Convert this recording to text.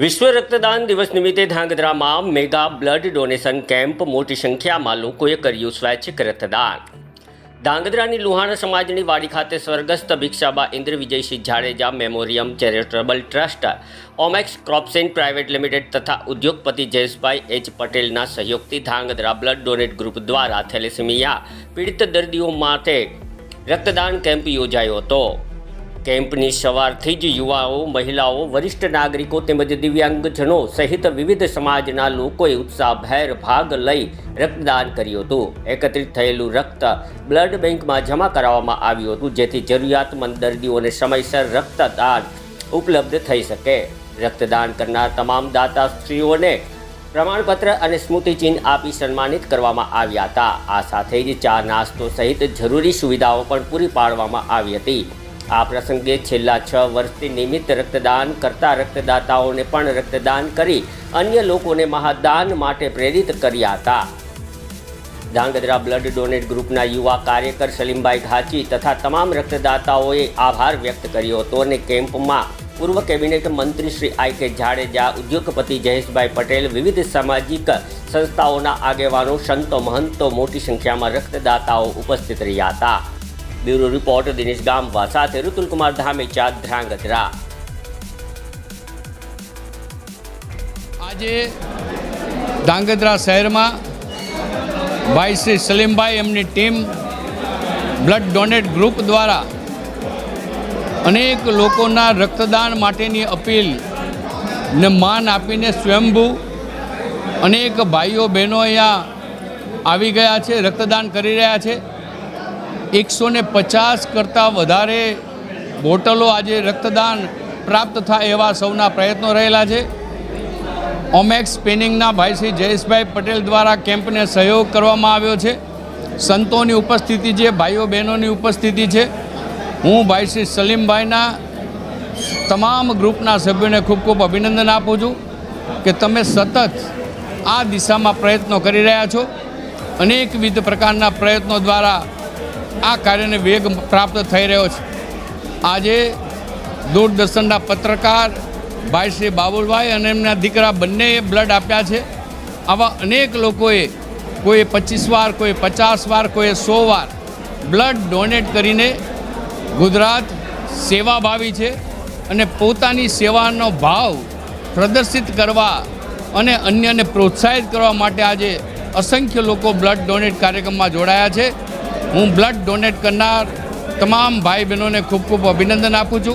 વિશ્વ રક્તદાન દિવસ નિમિત્તે ધાંગધ્રામાં મેગા બ્લડ ડોનેશન કેમ્પ મોટી સંખ્યામાં લોકોએ કર્યું સ્વૈચ્છિક રક્તદાન। ધાંગધ્રાની લુહાણા સમાજની વાડી ખાતે સ્વર્ગસ્થ Bhikshaba Indra Vijaysinh Jadeja memorial charitable trust, Omex cropscience private limited તથા ઉદ્યોગપતિ જયેશભાઈ એચ પટેલના સહયોગથી ધાંગધ્રા બ્લડ ડોનેટ ગ્રુપ દ્વારા થેલેસેમિયા પીડિત દર્દીઓ માટે રક્તદાન કેમ્પ યોજાયો હતો। કેમ્પની સવારથી જ યુવાઓ, મહિલાઓ, વરિષ્ઠ નાગરિકો તેમજ દિવ્યાંગજનો સહિત વિવિધ સમાજના લોકોએ ઉત્સાહભેર ભાગ લઈ રક્તદાન કર્યું હતું। એકત્રિત થયેલું રક્ત બ્લડ બેંકમાં જમા કરાવવામાં આવ્યું હતું, જેથી જરૂરિયાતમંદ દર્દીઓને સમયસર રક્તદાન ઉપલબ્ધ થઈ શકે। રક્તદાન કરનાર તમામ દાતાશ્રીઓને પ્રમાણપત્ર અને સ્મૃતિચિહ્ન આપી સન્માનિત કરવામાં આવ્યા હતા। આ સાથે જ ચા નાસ્તો સહિત જરૂરી સુવિધાઓ પણ પૂરી પાડવામાં આવી હતી। આ પ્રસંગે છેલ્લા 6 વર્ષથી નિયમિત રક્તદાન કરતા રક્તદાતાઓને પણ રક્તદાન કરી અન્ય લોકોને મહાદાન માટે પ્રેરિત કર્યા હતા। ધાંગધ્રા બ્લડ ડોનેટ ગ્રુપના યુવા કાર્યકર સલીમભાઈ ઘાચી તથા તમામ રક્તદાતાઓએ આભાર વ્યક્ત કર્યો હતો અને કેમ્પમાં પૂર્વ કેબિનેટ મંત્રી શ્રી આઈ.કે. જાડેજા, ઉદ્યોગપતિ જયેશભાઈ પટેલ, વિવિધ સામાજિક સંસ્થાઓના આગેવાનો, સંતો, મહંતો મોટી સંખ્યામાં રક્તદાતાઓ ઉપસ્થિત રહ્યા હતા। ब्यूरो रिपोर्ट दिनेश गामवा साथे ऋतुल कुमार धामेचा, ध्रांगध्रा। आज ધાંગધ્રા શહેરમાં ભાઈ શ્રી સલીમભાઈ એમની ટીમ બ્લડ ડોનેટ ગ્રુપ દ્વારા અનેક લોકોના રક્તદાન માટેની અપીલને માન આપીને સ્વયંભૂ અનેક ભાઈઓ બહેનો અહીંયા આવી ગયા છે, રક્તદાન કરી રહ્યા છે। 150 કરતાં વધારે બોટલો આજે રક્તદાન પ્રાપ્ત થાય એવા સૌના પ્રયત્નો રહેલા છે। ઓમેક્સ સ્પિનિંગના ભાઈ શ્રી જયેશભાઈ પટેલ દ્વારા કેમ્પને સહયોગ કરવામાં આવ્યો છે। સંતોની ઉપસ્થિતિ છે, ભાઈઓ બહેનોની ઉપસ્થિતિ છે। હું ભાઈ શ્રી સલીમભાઈના તમામ ગ્રુપના સભ્યોને ખૂબ ખૂબ અભિનંદન આપું છું કે તમે સતત આ દિશામાં પ્રયત્નો કરી રહ્યા છો। અનેકવિધ પ્રકારના પ્રયત્નો દ્વારા આ કાર્યને વેગ પ્રાપ્ત થઈ રહ્યો છે। આજે દૂરદર્શનના પત્રકાર ભાઈ શ્રી બાબુલભાઈ અને એમના દીકરા બંનેએ બ્લડ આપ્યા છે। આવા અનેક લોકોએ કોઈ 25 વાર, કોઈ 50 વાર, કોઈ 100 વાર બ્લડ ડોનેટ કરીને ગુજરાત સેવાભાવી છે અને પોતાની સેવાનો ભાવ પ્રદર્શિત કરવા અને અન્યને પ્રોત્સાહિત કરવા માટે આજે અસંખ્ય લોકો બ્લડ ડોનેટ કાર્યક્રમમાં જોડાયા છે। હું બ્લડ ડોનેટ કરનાર તમામ ભાઈ બહેનોને ખૂબ ખૂબ અભિનંદન આપું છું।